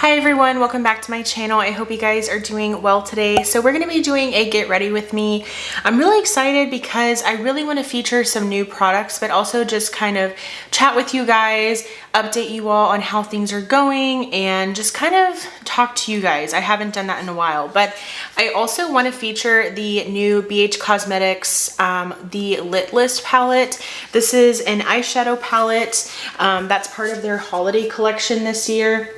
Hi everyone, welcome back to my channel. I hope you guys are doing well today. So we're going to be doing a get ready with me. I'm really excited because I really want to feature some new products, but also just kind of chat with you guys, update you all on how things are going, and just kind of talk to you guys. I haven't done that in a while, but I also want to feature the new BH Cosmetics, the Lit List palette. This is an eyeshadow palette that's part of their holiday collection this year.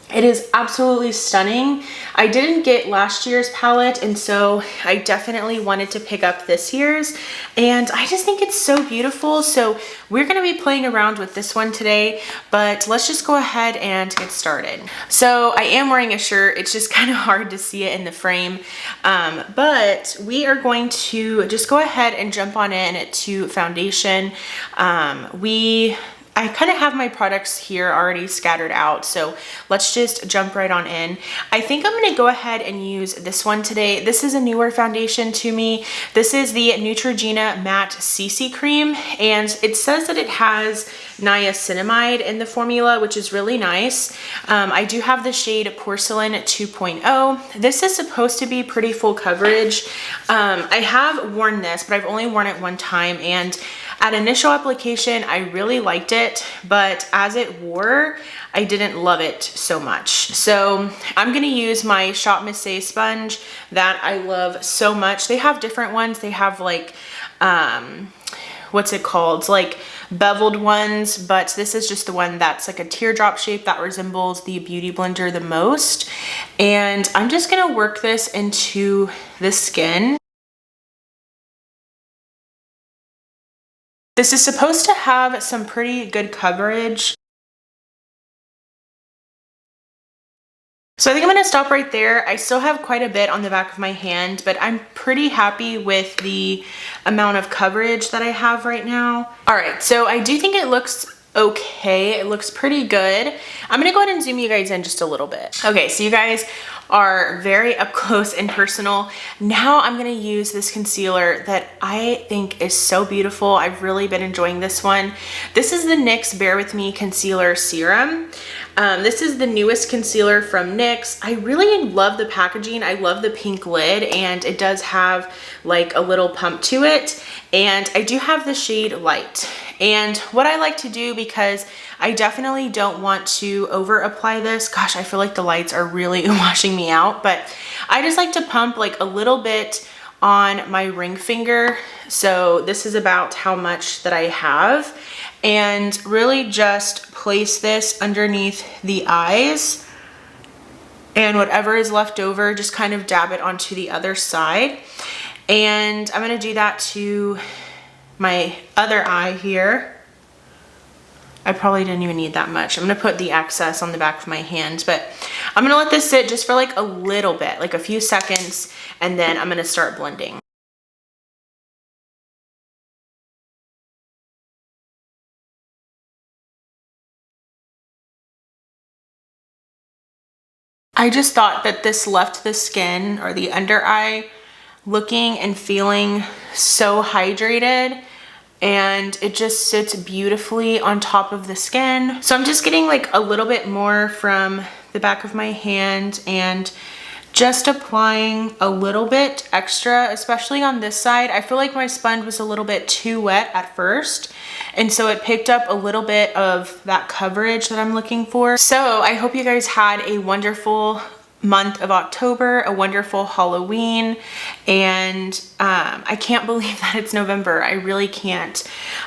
It is absolutely stunning. I didn't get last year's palette, and so I definitely wanted to pick up this year's, and I just think it's so beautiful. So we're going to be playing around with this one today, but let's just go ahead and get started. So I am wearing a shirt. It's just kind of hard to see it in the frame, but we are going to just go ahead and jump on in to foundation. I kind of have my products here already scattered out, so let's just jump right on in. I think I'm going to go ahead and use this one today. This is a newer foundation to me. This is the Neutrogena Matte CC Cream, and it says that it has niacinamide in the formula, which is really nice. I do have the shade Porcelain 2.0. This is supposed to be pretty full coverage. I have worn this, but I've only worn it one time, and at initial application, I really liked it, but as it wore, I didn't love it so much. So I'm gonna use my Shop Missy sponge that I love so much. They have different ones. They have like, what's it called? It's like beveled ones, but this is just the one that's like a teardrop shape that resembles the Beauty Blender the most. And I'm just gonna work this into the skin. This is supposed to have some pretty good coverage. So I think I'm gonna stop right there. I still have quite a bit on the back of my hand, but I'm pretty happy with the amount of coverage that I have right now. All right, so I do think it looks okay. It looks pretty good. I'm gonna go ahead and zoom you guys in just a little bit. Okay, so you guys are very up close and personal. Now I'm gonna use this concealer that I think is so beautiful. I've really been enjoying this one. This is the Nyx Bear With Me Concealer Serum. This is the newest concealer from NYX. I really love the packaging. I love the pink lid, and it does have like a little pump to it. And I do have the shade Light. And what I like to do, because I definitely don't want to over apply this. Gosh, I feel like the lights are really washing me out, but I just like to pump like a little bit on my ring finger. So this is about how much that I have, and really just place this underneath the eyes, and whatever is left over, just kind of dab it onto the other side. And I'm gonna do that to my other eye here. I probably didn't even need that much. I'm gonna put the excess on the back of my hand, but I'm gonna let this sit just for like a little bit, like a few seconds, and then I'm gonna start blending. I just thought that this left the skin or the under eye looking and feeling so hydrated, and it just sits beautifully on top of the skin. So I'm just getting like a little bit more from the back of my hand and just applying a little bit extra, especially on this side. I feel like my sponge was a little bit too wet at first, and so it picked up a little bit of that coverage that I'm looking for. So I hope you guys had a wonderful month of October, a wonderful Halloween, and I can't believe that it's November. I really can't.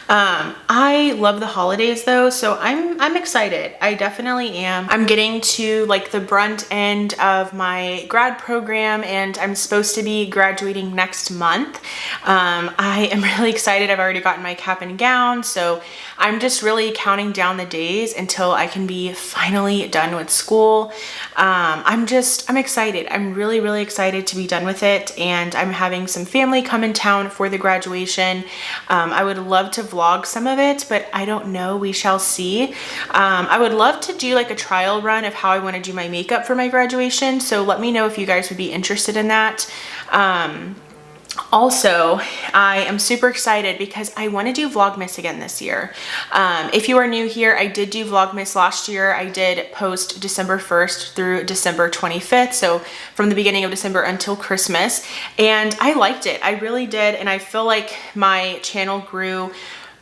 I love the holidays though, so I'm excited. I definitely am. I'm getting to like the brunt end of my grad program, and I'm supposed to be graduating next month. I am really excited. I've already gotten my cap and gown, so I'm just really counting down the days until I can be finally done with school. I'm excited. I'm really excited to be done with it, and I'm having some family come in town for the graduation. I would love to vlog some of it, but I don't know. We shall see. I would love to do like a trial run of how I want to do my makeup for my graduation, so let me know if you guys would be interested in that. Also, I am super excited because I want to do Vlogmas again this year. If you are new here, I did do Vlogmas last year. I did post December 1st through December 25th, so from the beginning of December until Christmas, and I liked it. I really did, and I feel like my channel grew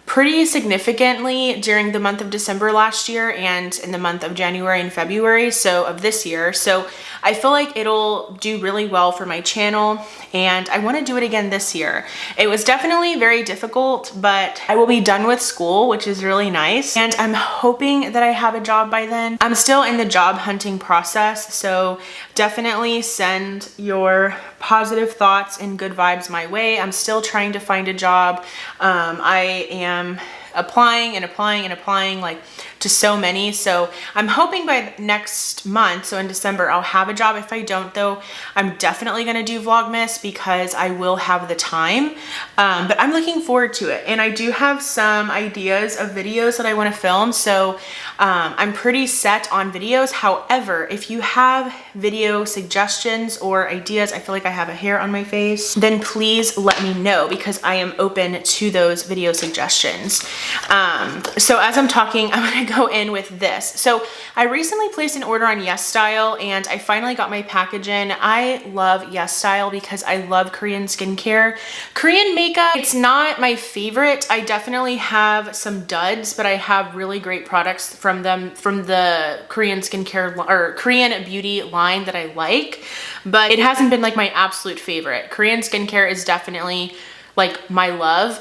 pretty significantly during the month of December last year and in the month of January and February of this year. So I feel like it'll do really well for my channel, and I want to do it again this year. It was definitely very difficult, but I will be done with school, which is really nice, and I'm hoping that I have a job by then. I'm still in the job hunting process, so definitely send your positive thoughts and good vibes my way. I'm still trying to find a job. I am applying and applying and applying, like, to so many. So I'm hoping by next month, so in December, I'll have a job. If I don't though, I'm definitely gonna do Vlogmas because I will have the time. But I'm looking forward to it. And I do have some ideas of videos that I wanna film. So I'm pretty set on videos. However, if you have video suggestions or ideas, I feel like I have a hair on my face, then please let me know because I am open to those video suggestions. So as I'm talking, I'm gonna go in with this. So I recently placed an order on YesStyle and I finally got my package in. I love YesStyle because I love Korean skincare. Korean makeup, it's not my favorite. I definitely have some duds, but I have really great products from them, from the Korean skincare or Korean beauty line that I like, but it hasn't been like my absolute favorite. Korean skincare is definitely like my love.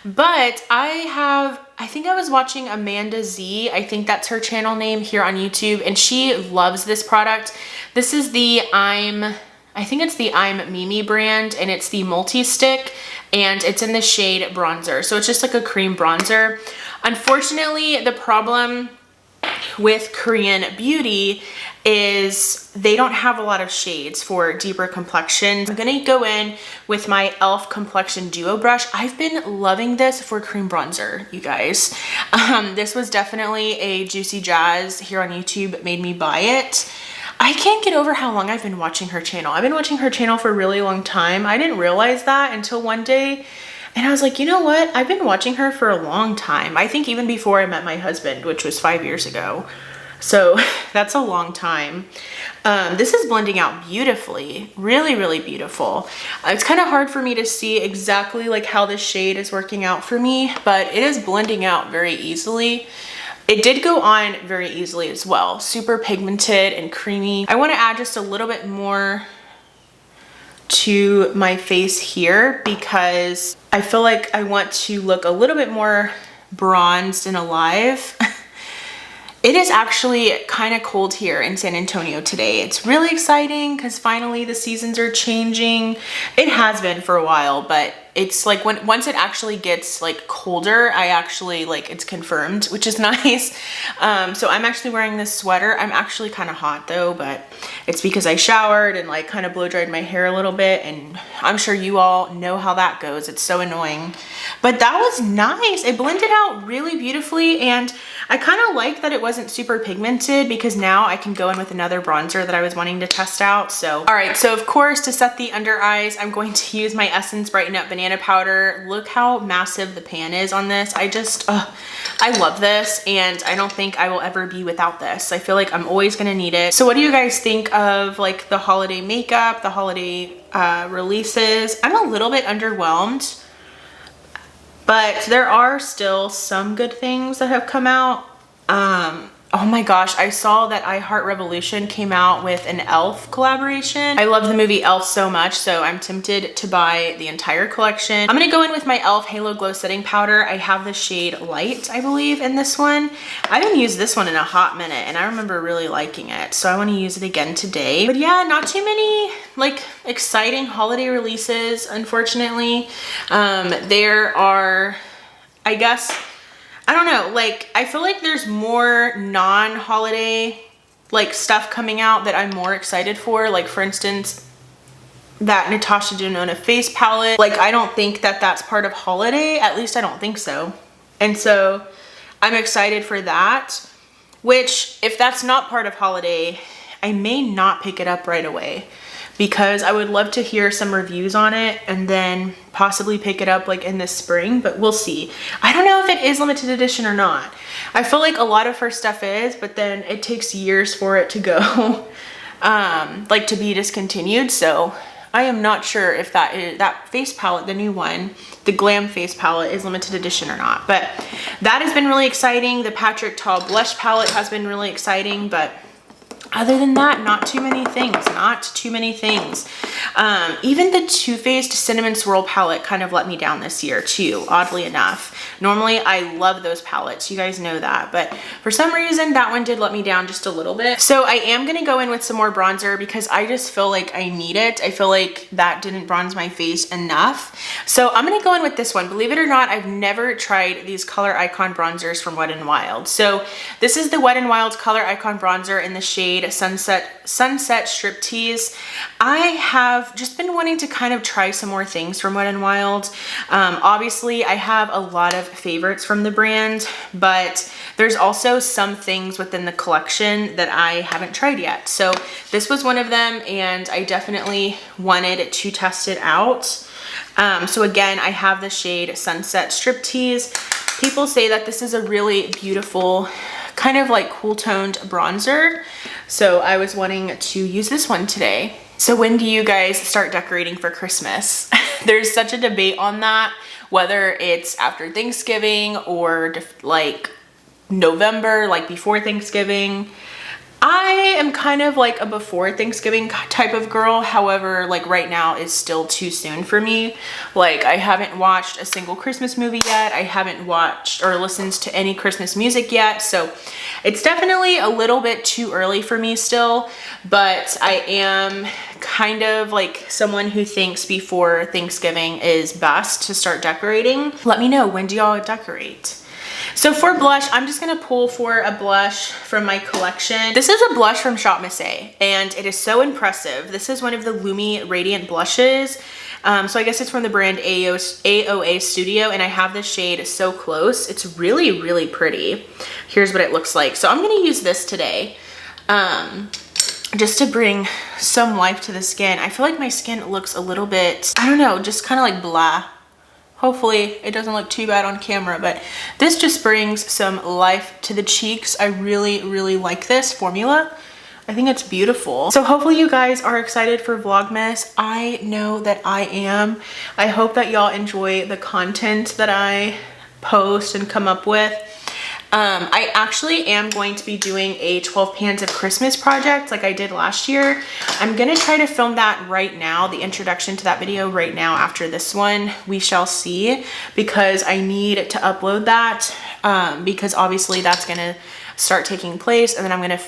But I think I was watching Amanda Z, I think that's her channel name here on YouTube, and she loves this product. This is the I think it's the I'm Mimi brand, and it's the multi-stick, and it's in the shade bronzer. So it's just like a cream bronzer. Unfortunately, the problem with Korean beauty is they don't have a lot of shades for deeper complexions. I'm gonna go in with my e.l.f. Complexion Duo Brush. I've been loving this for cream bronzer, you guys. This was definitely a Juicy Jazz here on YouTube, made me buy it. I can't get over how long I've been watching her channel. I've been watching her channel for a really long time. I didn't realize that until one day. And I was like, you know what? I've been watching her for a long time. I think even before I met my husband, which was 5 years ago. So that's a long time. This is blending out beautifully, really, really beautiful. It's kind of hard for me to see exactly like how this shade is working out for me, but it is blending out very easily. It did go on very easily as well. Super pigmented and creamy. I want to add just a little bit more to my face here because I feel like I want to look a little bit more bronzed and alive. It is actually kind of cold here in San Antonio today. It's really exciting because finally the seasons are changing. It has been for a while, but it's like once it actually gets like colder, I actually like it's confirmed, which is nice. So I'm actually wearing this sweater. I'm actually kind of hot though, but it's because I showered and like kind of blow dried my hair a little bit, and I'm sure you all know how that goes. It's so annoying, but that was nice. It blended out really beautifully, and I kind of like that it wasn't super pigmented because now I can go in with another bronzer that I was wanting to test out. So, all right, so of course to set the under eyes, I'm going to use my Essence Brighten Up Banana Powder. Look how massive the pan is on this. I love this, and I don't think I will ever be without this. I feel like I'm always gonna need it. So what do you guys think of like the holiday makeup, the holiday releases? I'm a little bit underwhelmed, but there are still some good things that have come out. Oh my gosh, I saw that I Heart Revolution came out with an e.l.f. collaboration. I love the movie e.l.f. so much, so I'm tempted to buy the entire collection. I'm gonna go in with my e.l.f. Halo Glow Setting Powder. I have the shade Light, I believe, in this one. I haven't used this one in a hot minute, and I remember really liking it, so I wanna use it again today. But yeah, not too many like exciting holiday releases, unfortunately. There are, I guess, I don't know, like I feel like there's more non-holiday like stuff coming out that I'm more excited for. Like for instance, that Natasha Denona face palette. Like I don't think that that's part of holiday, at least I don't think so. And so I'm excited for that, which if that's not part of holiday, I may not pick it up right away. because I would love to hear some reviews on it and then possibly pick it up like in the spring, but we'll see. I don't know if it is limited edition or not. I feel like a lot of her stuff is, but then it takes years for it to go, like to be discontinued. So I am not sure if that face palette, the new one, the Glam face palette, is limited edition or not. But that has been really exciting. The Patrick Ta blush palette has been really exciting, but other than that, not too many things, not too many things. Even the Too Faced Cinnamon Swirl palette kind of let me down this year too, oddly enough. Normally I love those palettes, you guys know that, but for some reason that one did let me down just a little bit. So I am gonna go in with some more bronzer because I just feel like I need it. I feel like that didn't bronze my face enough. So I'm gonna go in with this one. Believe it or not, I've never tried these Color Icon bronzers from Wet n Wild. So this is the Wet n Wild Color Icon bronzer in the shade Sunset Striptease. I have just been wanting to kind of try some more things from Wet n Wild. Obviously I have a lot of favorites from the brand, but there's also some things within the collection that I haven't tried yet. So this was one of them, and I definitely wanted to test it out. So again, I have the shade Sunset Striptease. People say that this is a really beautiful kind of like cool toned bronzer. So I was wanting to use this one today. So when do you guys start decorating for Christmas? There's such a debate on that, whether it's after Thanksgiving or like November, like before Thanksgiving. I am kind of like a before Thanksgiving type of girl. However, like right now is still too soon for me. Like I haven't watched a single Christmas movie yet. I haven't watched or listened to any Christmas music yet. So it's definitely a little bit too early for me still, but I am kind of like someone who thinks before Thanksgiving is best to start decorating. Let me know, when do y'all decorate? So for blush, I'm just gonna pull for a blush from my collection. This is a blush from Shop Miss A, and it is so impressive. This is one of the Lumi Radiant blushes. So I guess it's from the brand AOA Studio, and I have this shade So Close. It's really, really pretty. Here's what it looks like. So I'm gonna use this today, just to bring some life to the skin. I feel like my skin looks a little bit, I don't know, just kind of like blah. Hopefully it doesn't look too bad on camera, but this just brings some life to the cheeks. I really, really like this formula. I think it's beautiful. So hopefully you guys are excited for Vlogmas. I know that I am. I hope that y'all enjoy the content that I post and come up with. I actually am going to be doing a 12 pans of Christmas project like I did last year. I'm gonna try to film that right now, the introduction to that video right now after this one. We shall see, because I need to upload that because obviously that's gonna start taking place, and then I'm gonna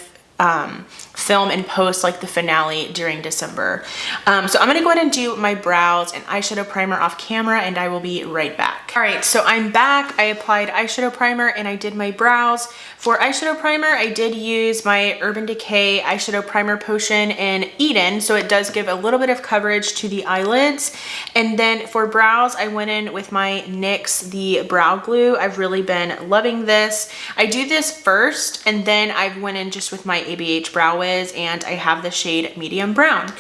film and post like the finale during December. So I'm gonna go ahead and do my brows and eyeshadow primer off camera, and I will be right back. All right, so I'm back. I applied eyeshadow primer and I did my brows. For eyeshadow primer, I did use my Urban Decay eyeshadow primer potion in Eden, so it does give a little bit of coverage to the eyelids. And then for brows, I went in with my NYX the brow glue. I've really been loving this. I do this first, and then I went in just with my ABH Brow Wiz, and I have the shade Medium Brown.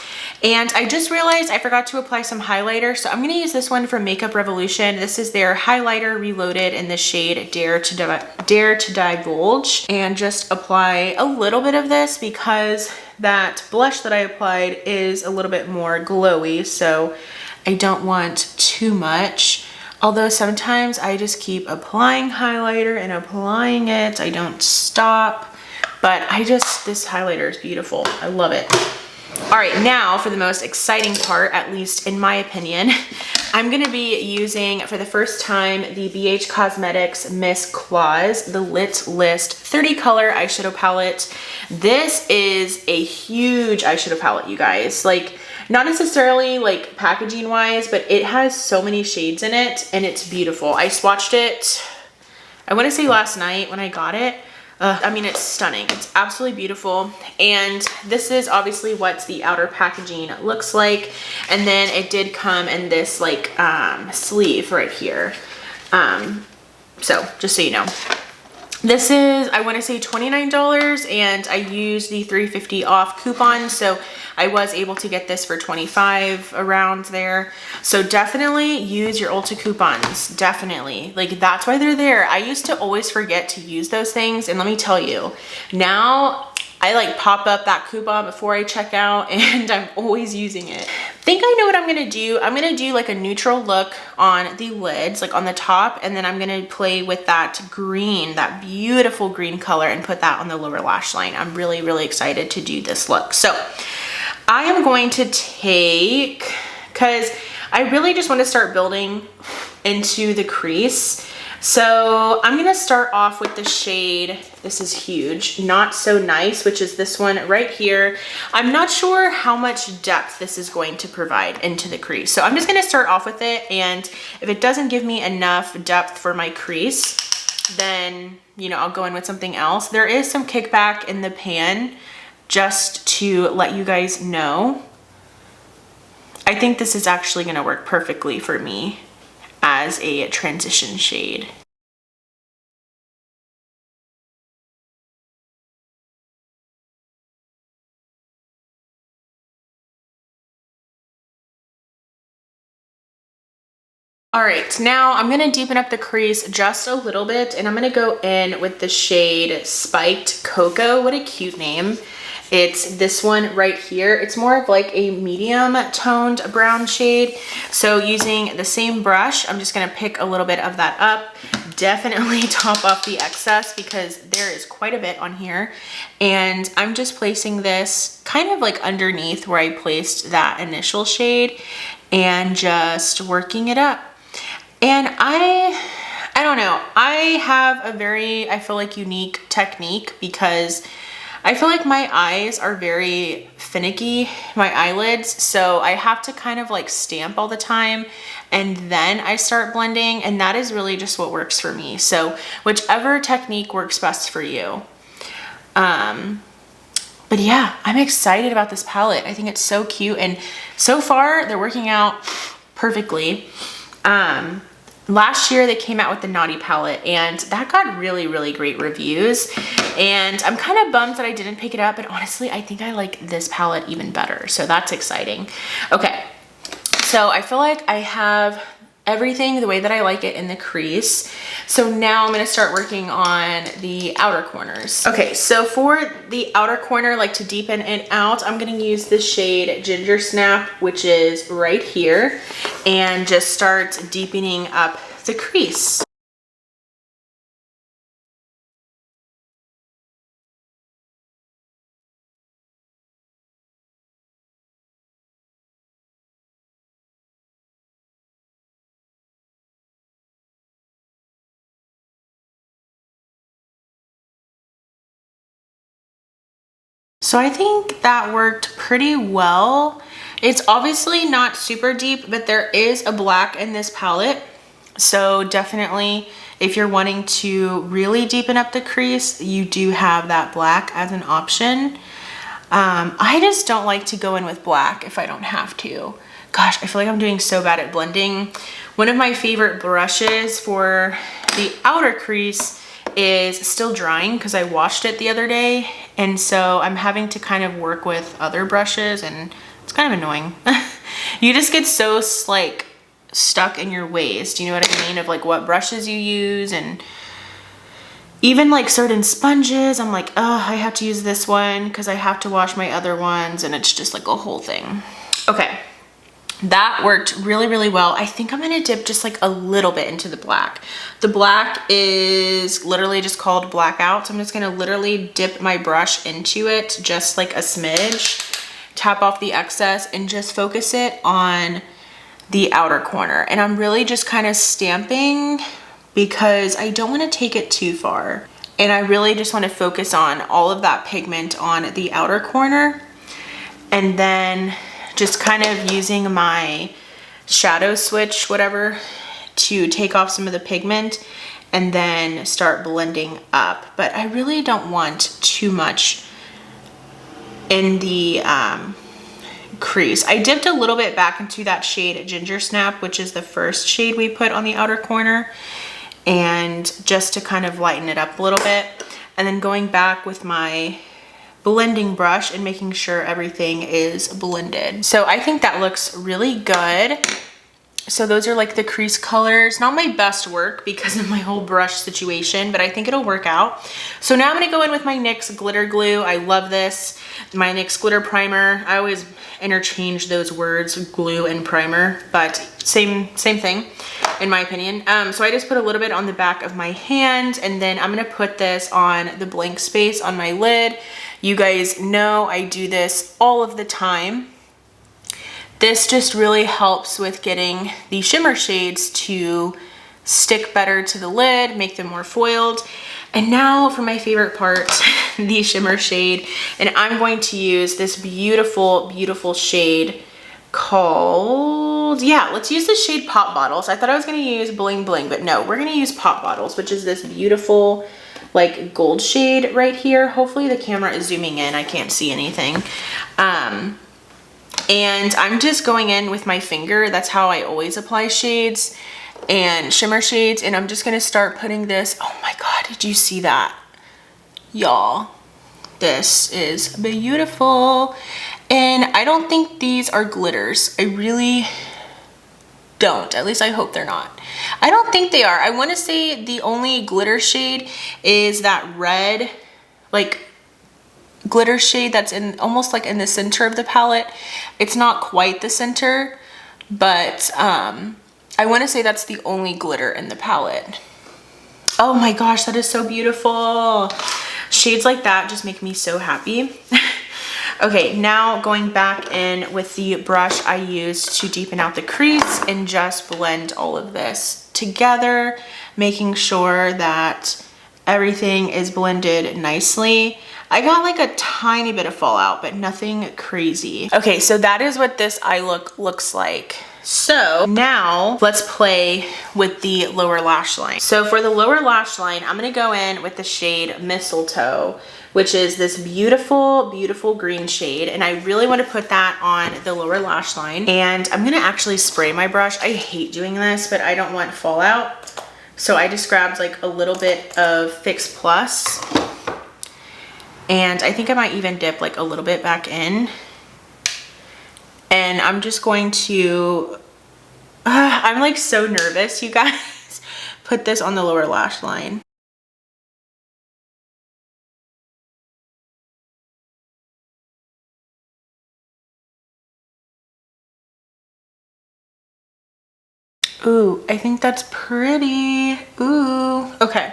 And I just realized I forgot to apply some highlighter, so I'm gonna use this one from Makeup Revolution. This is their highlighter reloaded in the shade Dare to Divulge, and just apply a little bit of this because that blush that I applied is a little bit more glowy, so I don't want too much. Although sometimes I just keep applying highlighter and applying it. I don't stop. But this highlighter is beautiful. I love it. All right, now for the most exciting part, at least in my opinion, I'm gonna be using for the first time the BH Cosmetics Miss Claus, the Lit List 30 color eyeshadow palette. This is a huge eyeshadow palette, you guys. Like, not necessarily like packaging wise, but it has so many shades in it, and it's beautiful. I swatched it, I wanna say last night when I got it. I mean, it's stunning. It's absolutely beautiful. And this is obviously what the outer packaging looks like. And then it did come in this like sleeve right here. So just so you know. This is, I want to say $29, and I used the $3.50 off coupon, so I was able to get this for $25 around there. So definitely use your Ulta coupons, definitely. Like, that's why they're there. I used to always forget to use those things, and let me tell you, now I like pop up that coupon before I check out, and I'm always using it. I think I know what I'm gonna do. I'm gonna do like a neutral look on the lids, like on the top, and then I'm gonna play with that green, that beautiful green color, and put that on the lower lash line. I'm really, really excited to do this look. So I am going to take, because I really just want to start building into the crease. So I'm gonna start off with the shade, this is huge, Not So Nice, which is this one right here. I'm not sure how much depth this is going to provide into the crease. So I'm just gonna start off with it, and if it doesn't give me enough depth for my crease, then, you know, I'll go in with something else. There is some kickback in the pan, just to let you guys know. I think this is actually gonna work perfectly for me as a transition shade. All right, now I'm gonna deepen up the crease just a little bit, and I'm gonna go in with the shade Spiked Cocoa. What a cute name. It's this one right here. It's more of like a medium toned brown shade. So using the same brush, I'm just gonna pick a little bit of that up. Definitely top off the excess because there is quite a bit on here. And I'm just placing this kind of like underneath where I placed that initial shade and just working it up. And I don't know, I have a very, I feel like, unique technique because I feel like my eyes are very finicky, my eyelids, so I have to kind of like stamp all the time and then I start blending, and that is really just what works for me. So whichever technique works best for you. But yeah, I'm excited about this palette. I think it's so cute, and so far they're working out perfectly. Last year they came out with the Naughty palette, and that got really, really great reviews. And I'm kind of bummed that I didn't pick it up, but honestly, I think I like this palette even better. So that's exciting. Okay, so I feel like I have everything the way that I like it in the crease. So now I'm gonna start working on the outer corners. Okay, so for the outer corner, like to deepen it out, I'm gonna use the shade Ginger Snap, which is right here, and just start deepening up the crease. So I think that worked pretty well. It's obviously not super deep, but there is a black in this palette. So definitely, if you're wanting to really deepen up the crease, you do have that black as an option. I just don't like to go in with black if I don't have to. Gosh, I feel like I'm doing so bad at blending. One of my favorite brushes for the outer crease is still drying because I washed it the other day, and so I'm having to kind of work with other brushes, and it's kind of annoying. You just get so like stuck in your ways, do you know what I mean, of like what brushes you use, and even like certain sponges, I'm like, oh, I have to use this one because I have to wash my other ones, and it's just like a whole thing. Okay, that worked really, really well. I think I'm gonna dip just like a little bit into the black. The black is literally just called Blackout. So I'm just gonna literally dip my brush into it, just like a smidge, tap off the excess, and just focus it on the outer corner. And I'm really just kind of stamping because I don't wanna take it too far. And I really just wanna focus on all of that pigment on the outer corner. And then just kind of using my shadow switch, whatever, to take off some of the pigment and then start blending up. But I really don't want too much in the crease. I dipped a little bit back into that shade Ginger Snap, which is the first shade we put on the outer corner. and just to kind of lighten it up a little bit. And then going back with my blending brush and making sure everything is blended. So I think that looks really good. So those are like the crease colors. Not my best work because of my whole brush situation, but I think it'll work out. So now I'm gonna go in with my NYX Glitter Glue. I love this. My NYX Glitter Primer. I always interchange those words, glue and primer, but same thing in my opinion. So I just put a little bit on the back of my hand, and then I'm gonna put this on the blank space on my lid. You guys know I do this all of the time. This just really helps with getting the shimmer shades to stick better to the lid, make them more foiled. And now for my favorite part, the shimmer shade. And I'm going to use this beautiful, beautiful shade called, yeah, let's use the shade Pop Bottles. I thought I was gonna use Bling Bling, but no, we're gonna use Pop Bottles, which is this beautiful like gold shade right here. Hopefully the camera is zooming in, I can't see anything. And I'm just going in with my finger. That's how I always apply shades and shimmer shades. And I'm just gonna start putting this. Oh my God, did you see that? Y'all, this is beautiful. And I don't think these are glitters. I really don't. At least I hope they're not. I don't think they are. I wanna say the only glitter shade is that red, like glitter shade that's in almost like in the center of the palette. It's not quite the center, but I want to say that's the only glitter in the palette. Oh my gosh, that is so beautiful. Shades like that just make me so happy. Okay, now going back in with the brush I used to deepen out the crease and just blend all of this together, making sure that everything is blended nicely. I got like a tiny bit of fallout, but nothing crazy. Okay, so that is what this eye look looks like. So now let's play with the lower lash line. So for the lower lash line, I'm gonna go in with the shade Mistletoe, which is this beautiful, beautiful green shade. And I really wanna put that on the lower lash line. And I'm gonna actually spray my brush. I hate doing this, but I don't want fallout. So I just grabbed like a little bit of Fix Plus. And I think I might even dip like a little bit back in. And I'm just going to, I'm like so nervous, you guys. Put this on the lower lash line. Ooh, I think that's pretty. Ooh, okay.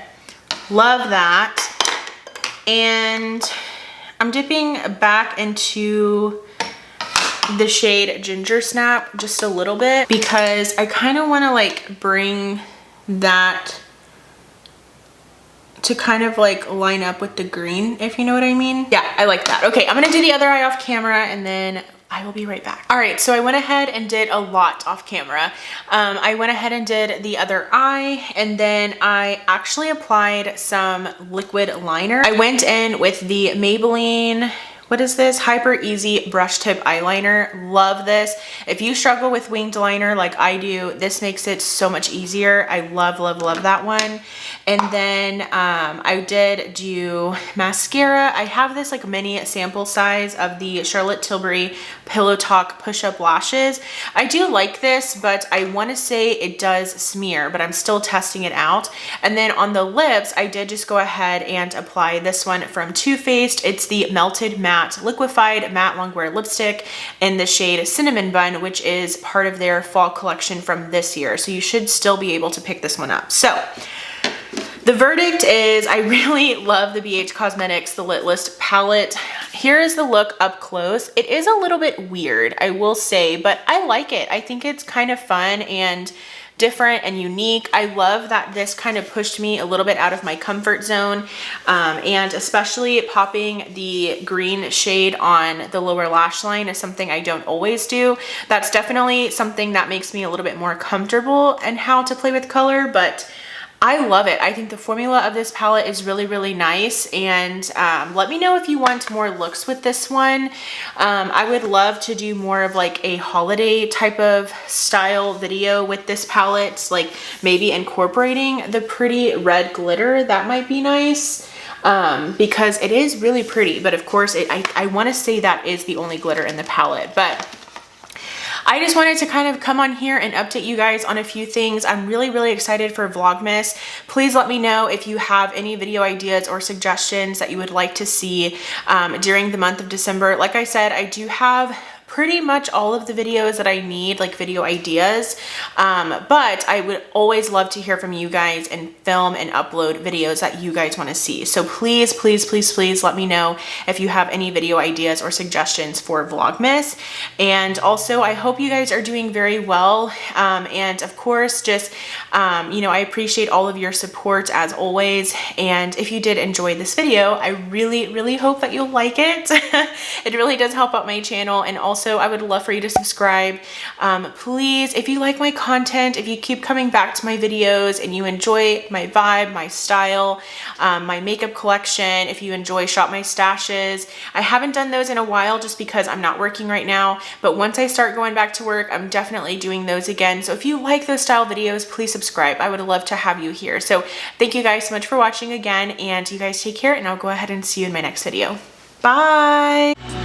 Love that. And I'm dipping back into the shade Ginger Snap just a little bit because I kind of want to like bring that to kind of like line up with the green, if you know what I mean. Yeah, I like that. Okay, I'm gonna do the other eye off camera and then I will be right back. All right, so I went ahead and did a lot off camera. I went ahead and did the other eye, and then I actually applied some liquid liner. I went in with the Maybelline, what is this? Hyper Easy Brush Tip Eyeliner. Love this. If you struggle with winged liner like I do, this makes it so much easier. I love, love, love that one. And then I did do mascara. I have this like mini sample size of the Charlotte Tilbury Pillow Talk Push-Up Lashes. I do like this, but I want to say it does smear, but I'm still testing it out. And then on the lips, I did just go ahead and apply this one from Too Faced. It's the Melted Matte Liquefied Matte Longwear Lipstick in the shade Cinnamon Bun, which is part of their fall collection from this year. So you should still be able to pick this one up. So the verdict is I really love the BH Cosmetics The Lit List palette. Here is the look up close. It is a little bit weird, I will say, but I like it. I think it's kind of fun and different and unique. I love that this kind of pushed me a little bit out of my comfort zone, and especially popping the green shade on the lower lash line is something I don't always do. That's definitely something that makes me a little bit more comfortable in how to play with color, but I love it. I think the formula of this palette is really, really nice. And let me know if you want more looks with this one. I would love to do more of like a holiday type of style video with this palette, like maybe incorporating the pretty red glitter. That might be nice. Because it is really pretty, but of course I want to say that is the only glitter in the palette. But I just wanted to kind of come on here and update you guys on a few things. I'm really, really excited for Vlogmas. Please let me know if you have any video ideas or suggestions that you would like to see during the month of December. Like I said, I do have pretty much all of the videos that I need, like video ideas, but I would always love to hear from you guys and film and upload videos that you guys want to see. So please, please, please, please let me know if you have any video ideas or suggestions for Vlogmas. And also, I hope you guys are doing very well. And of course, just, you know, I appreciate all of your support as always. And if you did enjoy this video, I really, really hope that you'll like it. It really does help out my channel. And also, I would love for you to subscribe. Please, if you like my content, if you keep coming back to my videos and you enjoy my vibe, my style, my makeup collection, if you enjoy Shop My Stashes, I haven't done those in a while just because I'm not working right now, but once I start going back to work, I'm definitely doing those again. So if you like those style videos, please subscribe. I would love to have you here. So thank you guys so much for watching again, and you guys take care, and I'll go ahead and see you in my next video. Bye!